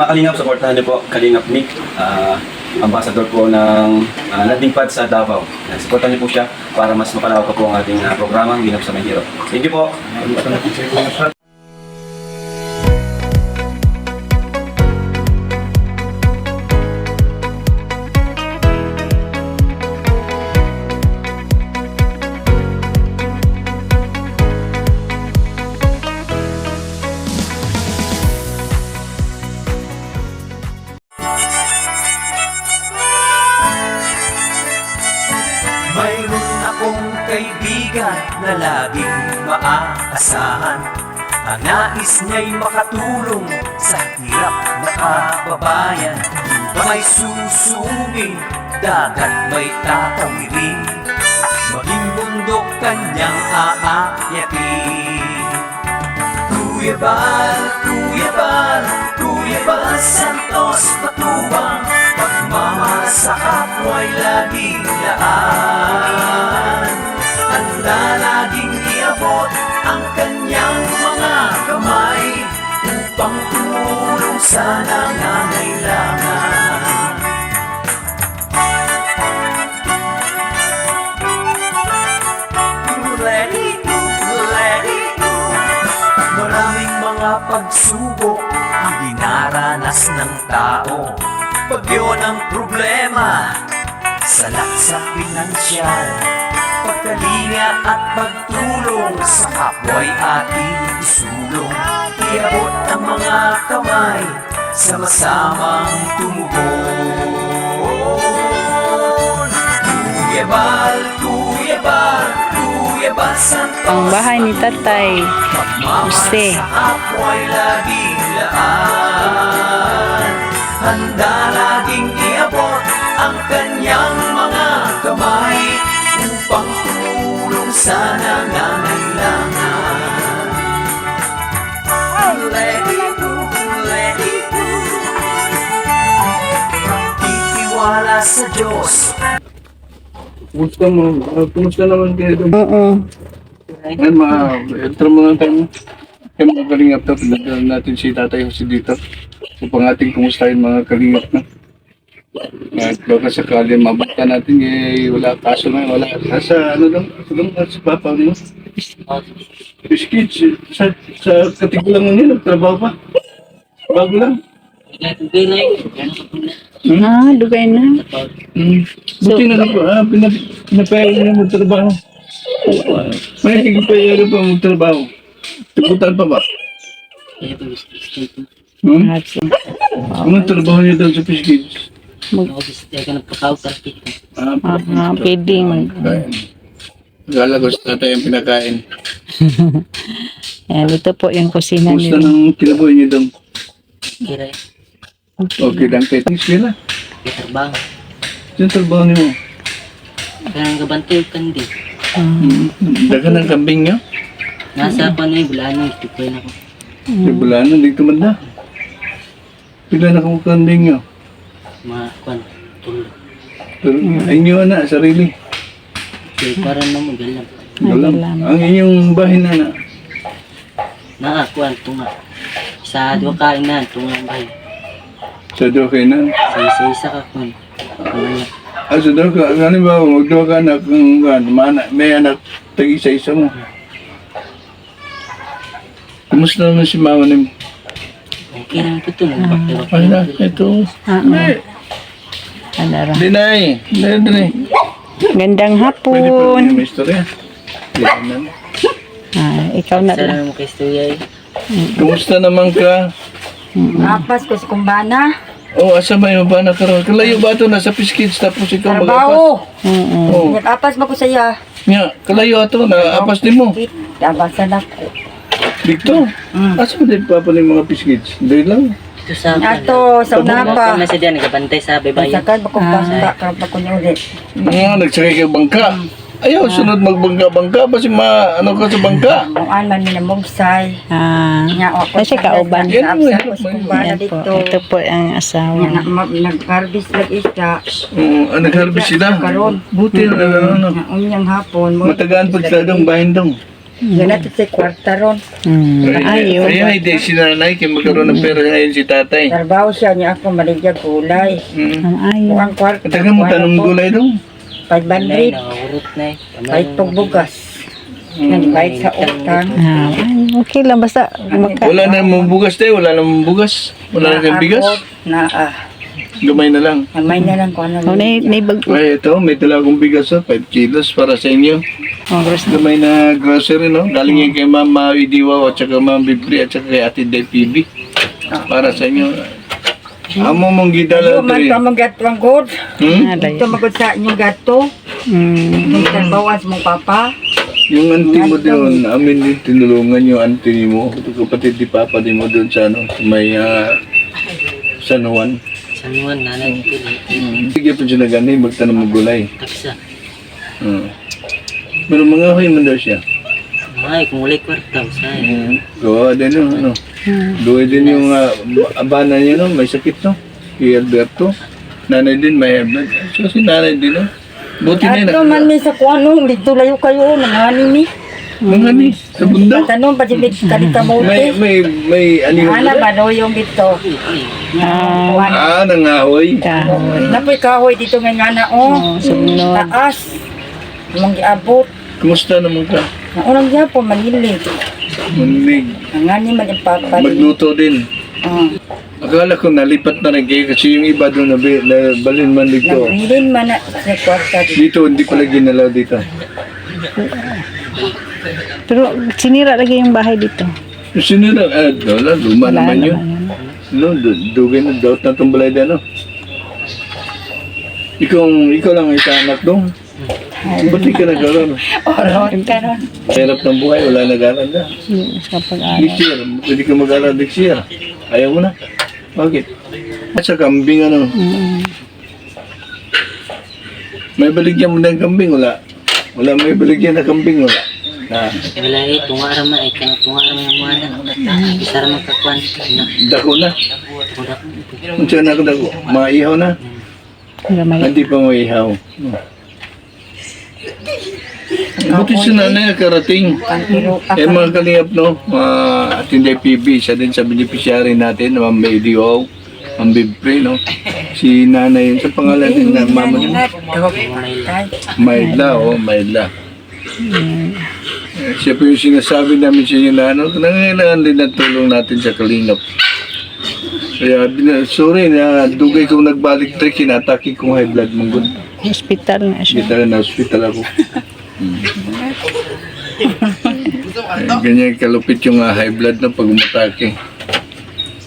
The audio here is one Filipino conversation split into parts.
Kalingap, supportahan niyo po Kalingap Nick, ambassador po ng landing pad sa Davao. Supportahan niyo po siya para mas mapalawak pa po ang ating programang Ginap sa May Hirap. Thank you po. Mayroon akong kaibigan na laging maaasahan. Ang nais niya'y makatulong sa hirap na kababayan. May susungin, dagat may tatawirin, maging bundok kanyang aakyatin. Kuya Bal, Kuya Bal, Kuya Bal Santos Matubang, pagmamahal sa kapwa'y laging laan. Handa laging iabot ang kanyang mga kamay upang tumulong sa nangangailangan. Let it go, let it go. Maraming mga pagsubok ang dinaranas ng tao. Bagyo ng problema, salak sa pinansyal, pagkalinga at pagtulong sa kapwa'y ating isulong. Iabot ang mga kamay, sama-samang tumugon. Kuya Bal, Kuya Bal, Kuya Bal Santos. Ang bahay ni Tatay Jose. Sa kapwa'y laging laan. Handa laging iabot ang kanyang mga kamay upang tumulong sa nangangailangan. Let it go, let it go. Titiwala sa Diyos. Kumusta naman kayo doon? Oo. Ngayon, enter mo na tayo. Kaya mga kalingap na, pinagdala natin si Tatay Jose dito. Upang ating kumustahin mga kalingap na. At baka sakali mabata natin, wala kaso na, wala. Nasa ano lang, sa papa mo. Fish kids, sa katigulang mo niya, nagtrabaho pa. Bago lang. Lugay na. Buti na lang po, pinapayag niya magtrabaho. May higipayag pa magtrabaho. Tugutan pa ba? Anong trabaho niya daw sa fish kids? Pwedeng. Gala ko sa tatay ang pinakain. Ayan, ito po yung kusina Kumusta nila. ng kinabuhi niyo daw? Kira, Okay lang kayo. Thanks sila. kitarbang. Yung trabaho niyo. Kaya gabantay kan di. Dagan ng kambing niyo? Nasa pa na yung bulano, itukoy na ko. Yung bulano, dito man na. Pila na kong kambing niyo? Mga kwan, tulo. Pero ay niyo na, sarili. Kaya parang na mo, galang. Galang. Ang inyong bahay na. Kwan, tunga. Sa dua kain na, tunga ang bahay. Sa doon kayo na. Sa isa-isa ka kwan. Kamaya. Sa doon ka, ano ba, magdoon ka anak, may anak, tag-isa-isa mo. Kumusta naman si mama ni mo? Okay lang ito to. Ay na, ito. Hindi. Dinay. Dinay. Gandang Pwede pa rin hapon. yung istorya. Dinay. Ikaw na Sa lang. lang mo kay Stuya eh. Kumusta naman ka? Apas ko sa kumbana. Oh, asa ba yung ba nakaroon? Kalayo ba ito? Nasa Fish Kids tapos ikaw mag-apas? Trabaho. Oh. Nag-apas ba ko saya? Nga, kalayo ito. Na-apas din mo. Abasan ako. Dito. Asa ba din pa yung mga Fish Kids? Doon lang. Ito sa Ato, sa unapa. Kami sa diyan, nagabantay sa babayan. Sakad ba ko basta, karap ko niya ulit. Nga, nagsakay ka bangka. Ayaw, sunod magbangka-bangka. Basi ano ka sa bangka? Kung man minamungsay. Kasi Kasi kauban. Nag-apas ko sa kumbana Yan po. dito. Ito po ang asawa. Nag-harvest lang isda. Nag-harvest sila. Karon. Buti na ano. Umyang hapon. Matagaan pag sa dong, bahin dong. Ganito sa kwarta ron. Ayaw. Ayun, hindi si nanay, kaya magkaroon ng pera ngayon si tatay. Trabaho siya niya ako maligya gulay. Ang ayaw. Kung ang kwarta. Taga mo tanong gulay daw. 500. Nakahurot na eh. Kahit pagbugas. Nagbayad sa utang. Ay, okay lang. Basta Wala na mong bugas tayo, wala na mong bugas. Wala na kang bigas. Gamay na lang. Namay na lang kung ano. oh, naibag. Ay, ito, may dala akong bigas, 5 kilos para sa inyo. Oh, gross. Gamay na grocery, no? Galing yan kay Mama Idiwa at saka Ma'am Bibri at saka kay Ate Day PB. Para sa inyo. Amo mong gidala Man diri. ka mong gato ang god. Hmm? Ito magod sa inyong gato. Yung trabawas mong papa. Yung auntie mo doon, amin din tinulungan yung auntie mo. Kapatid di papa din mo doon sa ano, may San Juan. San Juan, nanay ko. Sige pa siya na ganay, magtanong mo gulay. Taksa. Pero mga hoy man daw siya. Ay, kung wala'y kwarta, usay. Gawa din yung ano. Doon din yung abana niya, no? May sakit, no? Si Alberto. Nanay din, may blood. So, si nanay din, no? Buti na Ato man mi sa kuano, dito layo kayo, nangani ni. Mga ni, sa bundok. Tanong pa jud kalita mo. May ano Ana ba do yung dito? nangahoy. Kahoy. Napoy kahoy dito nga ngana oh. Sunod. Taas. Mong giabot. Kumusta naman ka? Naunang gyapon manilig. Manig. Nangani man ipapali. Magluto din. Akala ko nalipat na rin kayo kasi yung iba doon na balin man dito. Nagrilin man na sa kwarta dito. Dito, hindi pala ginalaw dito. Pero sinira lagi yung bahay dito. Sino na? Wala, luma Wala naman yun. No, dugay na daw na itong balay na, no? Ikaw lang isa anak doon. Ba't di ka nag-aral? Oron karon. Hirap ng buhay, wala nag-aral na. Sa pag-aaral. Next year, pwede ka mag-aral next year. Ayaw mo na. Bakit? At sa kambing, ano? May baligyan mo na yung kambing, wala. Wala may baligyan na kambing, wala. Na, Wala eh, tunga raman eh. Kaya tunga raman yung mga anak. Isa raman kakuan. dako na. Kung siya na dako, maihaw na. Gamay. Hindi pa maihaw. Buti si nanay nakarating. Pero Mga kalingap, no? Atinday PB, siya din sa beneficiary natin, Ma'am Idiwa, Ma'am Bibri, no? Si nanay, sa pangalan din na mama niya. Maidla, Maidla. Siya po yung sinasabi namin sa inyo na ano, nangangailangan din ng tulong natin sa kalingap. Kaya, sorry na dugay kong nagbalik trek, kinatake kong high blood mong good. Hospital na siya. Hospital ako. Ganyan kalupit yung high blood na pag umatake.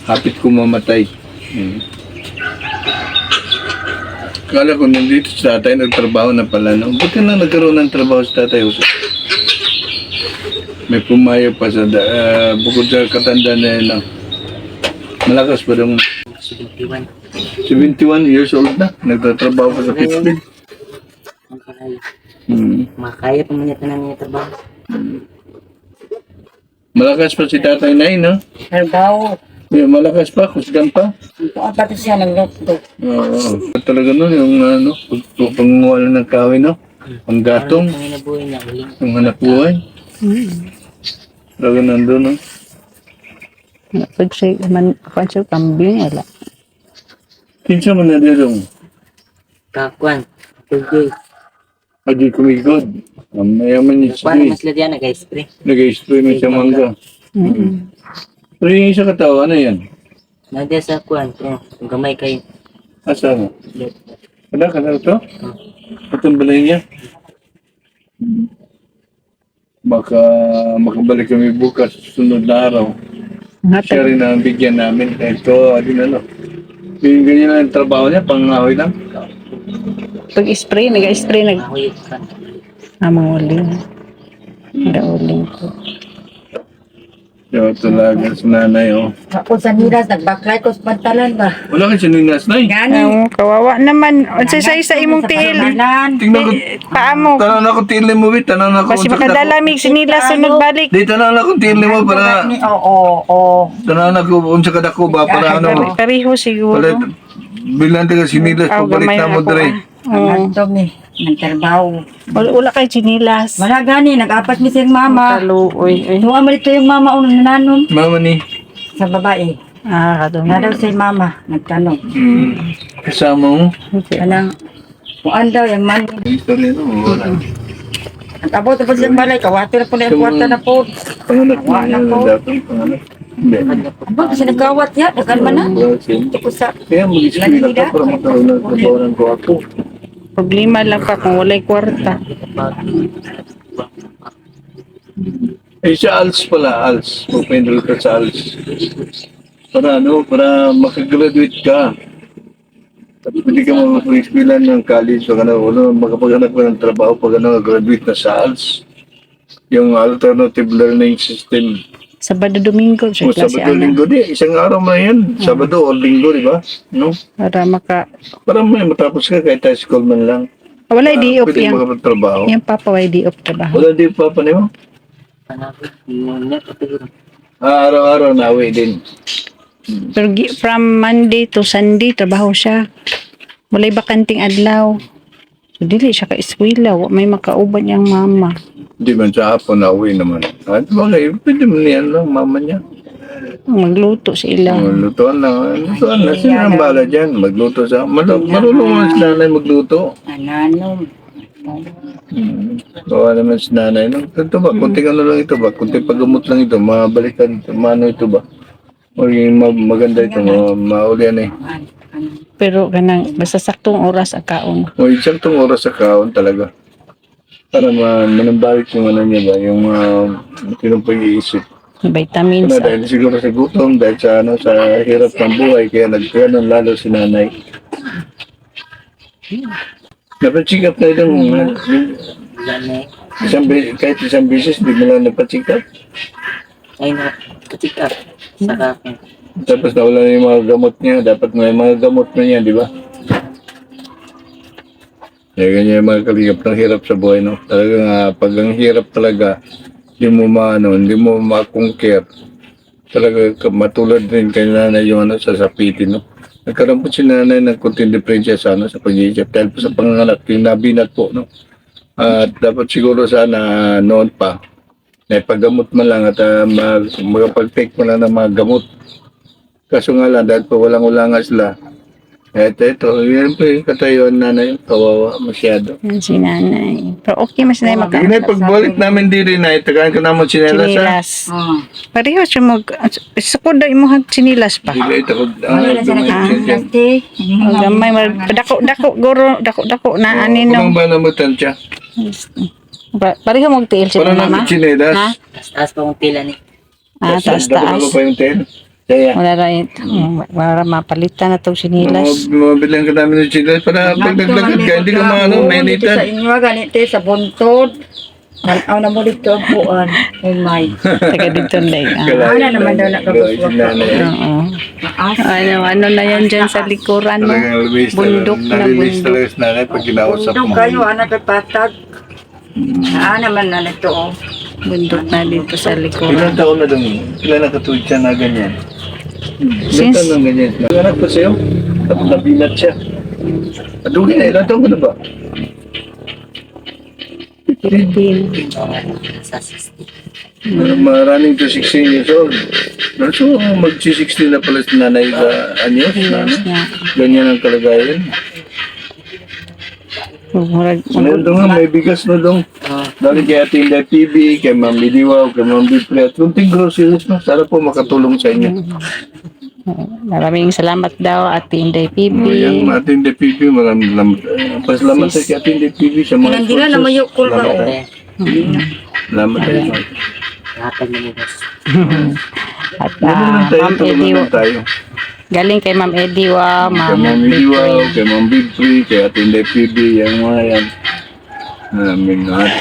Hapit ko mamatay. Kala ko nandito sa tatay, nagtrabaho na pala. No? Buti na nagkaroon ng trabaho sa tatay. May pumayo pa sa, bukod sa katanda na yun. Malakas pa daw. 71. 71 years old na. Nagtatrabaho pa sa Pittsburgh. Ang kalay. Makaya pa man yata na niya trabaho. Malakas pa si tatay na no? trabaho. Yeah, malakas pa, kusgan pa. Kung apat siya nagluto. Oo. Talaga no, yung ano, pangunguha ng kahoy, no? Ang gatong, Ang inabuhay niya, uling. yung hanap buhay. Talaga nandun, no? Pag siya, kung siya kambing, wala. Kinsa man na dito. Kakuan. Tugoy. Adi kumigod. Mayaman niya Kuan siya. mas ladya nag-spray. Nag-spray mo siya mangga. Pero yung isa katawa, ano yan? Nadya sa kuan. Kung gamay kayo. Asa mo? Wala ka na ito? Itong balay niya? Baka makabalik kami bukas sunod na araw. Siya rin ang bigyan namin. Ito, adin ano. Yung ganyan lang ang trabaho niya, pangahoy lang. Pag-spray, nag-spray, Ahoy. uling. Uling ko. Yo, talaga sa nanay, oh. Ako sa niras, nagbaklay ko sa pantalan ba? Wala ka sininas na eh. Gani. Ang kawawa naman. Sa isa imong tiil. Tingnan ko, Paa mo. tanan ako tili mo, wait. Tanan ako. Kasi makadalamig sinila sunod balik. Di, tanan ako tili mo para, Oo. tanan ako, unsa ka dako ba, para ano, Pareho siguro. bilang taga sinilas, Aw, pagbalik gamay na mo ako, dre. Oo. Ang handog ni. nagtrabaho. Wala kay chinilas. Wala gani, nag-apat mi siyang mama. Kaluoy. Tuwa mo dito yung mama unang nananom Mama ni. sa babae. Kadong. Na daw si mama, nagtanong. Kasama mo. Anang, kuan daw yung money. Istorya no. Wala. Nag-abot pa siyang balay, kawati na po na yung kwarta na po. Panganak mo Wala na po. dapat. Panganak. Hindi. Abang kasi nagkawat ya, dagan man na. Ito ko sa, Kaya mag-istorya ka para magkaroon ng trabaho ng gwapo. Problema lang pa kung walay kwarta. Eh, sa ALS pala, ALS. Mag-enroll ka sa ALS. Para ano, para makagraduate ka. Tapos hindi ka mag-eskwela ng college o ano, makapaghanap ka ng trabaho pag graduate na sa ALS. Yung Alternative Learning System. Sabado Domingo siya O klase Sabado, ana. Linggo, isang araw na yan. Sabado o Linggo, di ba? No? Para maka Para may matapos ka kahit high school man lang. walay di op Pwede yang makapagtrabaho. yang papa way di op trabaho. Wala di pa mo? Panapit, net at siguro. Araw-araw na away din. Pero from Monday to Sunday trabaho siya. Walay bakanting adlaw. So dili siya ka eskwela, wa may makauban yang mama. Di man sa hapon na away naman. At bagay, pwede mo niyan lang, mama niya. Magluto sa ila. Lutuan lang. Lutuan na. Sino ang bala dyan? Magluto sa... Marunong naman si nanay magluto. nananom. Bawa naman si nanay. No? Ito ba? Kunting ano lang ito ba? Kunting paggamot lang ito. Mabalikan. Mano ito ba? O yung maganda ito. Maulian eh. Pero kanang basta saktong oras ang kaon. O isang tong oras sa kaon talaga. Para manambalik yung ano niya ba? Yung yung pag-iisip. Vitamins. Ano, dahil siguro sa gutom, dahil sa, ano, sa hirap ng buhay, kaya nagkaroon lalo si nanay. Napacheck up na ito. Dami. Kahit isang beses, di mo lang napacheck up. Ay, nakatik up. Sa kakin. Tapos nawala na yung mga gamot niya. Dapat may mga gamot na niya, di ba? Kaya ganyan yung mga kalingap ng hirap sa buhay, no? Talagang pag ang hirap talaga, hindi mo makungkir. Talaga matulad din kay nanay yung sasapitin, no? Nagkaroon po si nanay ng konting diferensya sa sa pag-iisip dahil po sa panganganak, yung nabinat po, no? At dapat siguro sana noon pa, na paggamot man lang at magpag-take mo lang ng mga gamot. Kaso nga lang, dahil po walang-ulanga sila. Ito, yan po yung katayuan nanay, kawawa masyado. Yan si nanay. Pero okay mas na Hindi na, pagbalik namin diri na, itagaan ko naman sinelas, ha? sinilas. Oh. Pareho siya sa kuda imo hag sinilas pa. Hindi, ito ko, Wala na siya nagkakasya. Ang gamay dako guro dako na Kung aninong. ba namutan siya? Pareho mong tiil si Parang mama. namin sinelas. Ha? Taas pa kong pila ni. Taas Dapat taas. pa yung tel. Kaya, Wala rin. Para mapalitan na itong sinilas. mabilang ka namin ng sinelas para pag naglagad ka, hindi ka maano, Sa mainitan. inyo, ganito, sa buntod. Tanaw na mo dito ang buwan. Oh my. Taga dito lang. Ano naman daw nakabuswak ka? Oo. Maas. Ano na yan dyan sa likuran mo? Bundok na Nalibis bundok. talaga si nanay pag kinausap Bundok mo. kayo, anak at patag. Naman na nito, oh. Bundok na dito sa Ilan likuran. taon na dong, ilan nakatuwid siya na ganyan? Ilan Since- taon na ganyan? Nanganak pa sa'yo? Tapos nabinat siya. Adugi na, ilan taon ka na ba? 15. Sa 60. Maraming to 16 years old. So, magsi-16 na pala si nanay sa anyos. Yes, nga. Ganyan ang kalagayan. Ano doon nga, may bigas na doon. Dali kay Ate Inday PB, kay Ma'am Lidiwaw, kay Ma'am Bipre, at kunting groceries na. Sana po makatulong sa inyo. Maraming salamat daw Ate Inday PB. Yan, Ate Inday PB, maraming salamat. Pasalamat sa kay Ate Inday PB sa mga Kinandila na mayo ko ba, oh. Salamat tayo. Nakatag na nilgas. At Ganun lang tayo, Ma'am tulungan Eddie, lang tayo. galing kay Ma'am Ediwa, Kay Ma'am Ma'am Lidiwaw, Bipre. kay Ma'am Bipre, kay Ate Inday PB, yung mga yan. At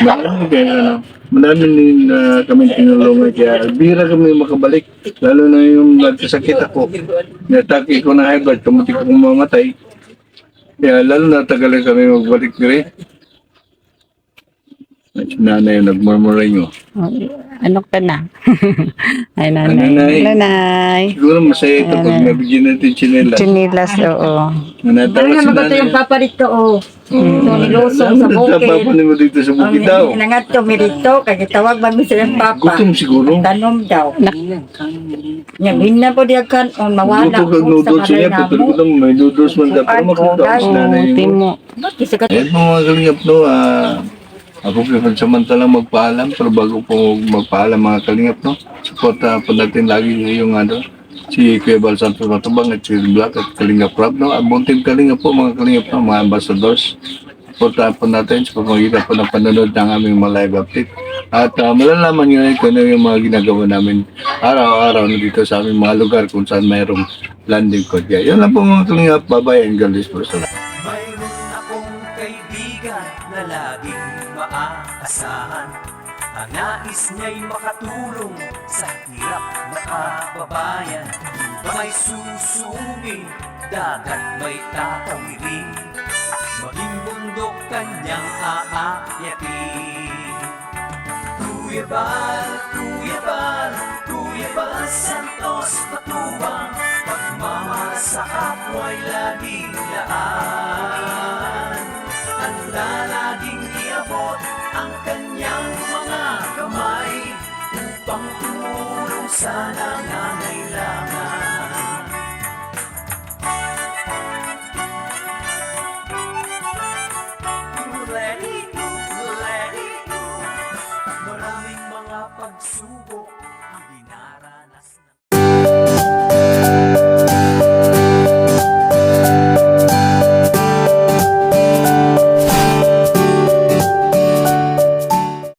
marami din kami tinulungan kaya bira kami makabalik. Lalo na yung nagkasakit ako. Natake ko na high blood, kamuti ko mamatay. Kaya lalo na tagalan kami magbalik dire. Si nanay yung nagmurmuring mo. Oh, ano ka na? Ay, Nanay. nanay. Nanay. Siguro masaya ito pag nabigyan natin chinelas. Chinilas, oo. Natawa Ano si ba ito nanay. yung papa rito oh. So nilusong sa bukid. Natapapanin mo dito sa bukid daw. Nangat to mirito kay tawag ba mi silang papa. Gutom siguro. Tanom daw. Ilan, kanin. Nya binna po diya kan on mawala Gutom kag ko sa noodles balay niya. Pero namo. gutom, may noodles man ka. Pero makita ko si nanay mo. Timo. Bakit sa kat Ayan po mga kalingap no, ako po pansamantalang magpaalam, pero bago po magpaalam mga kalingap no, suporta po natin lagi yung si Kuya Bal Santos Matubang at si Black at Kalingap Rob no, abuntin kalingap po mga kalingap no, mga ambassadors. Suportahan po natin sa pamamagitan po ng panonood ng aming mga live update. At malalaman nyo rin kung ano yung mga ginagawa namin araw-araw na dito sa aming mga lugar kung saan mayroong landing code. Kaya yun lang po mga kalingap, bye-bye and God bless po sa lahat. Mayroon akong kaibigan na laging maaasahan. Ang nais niya'y makatulong sa hirap na kababayan. Di ba may susuming, dagat may tatawirin, maging bundok kanyang aakyatin. Kuya Bal, Kuya Bal, Kuya Bal Santos Matubang, pagmamahal sa kapwa'y laging laan. Handa laging iabot ang kanyang mga kamay upang tumulong sa nanay.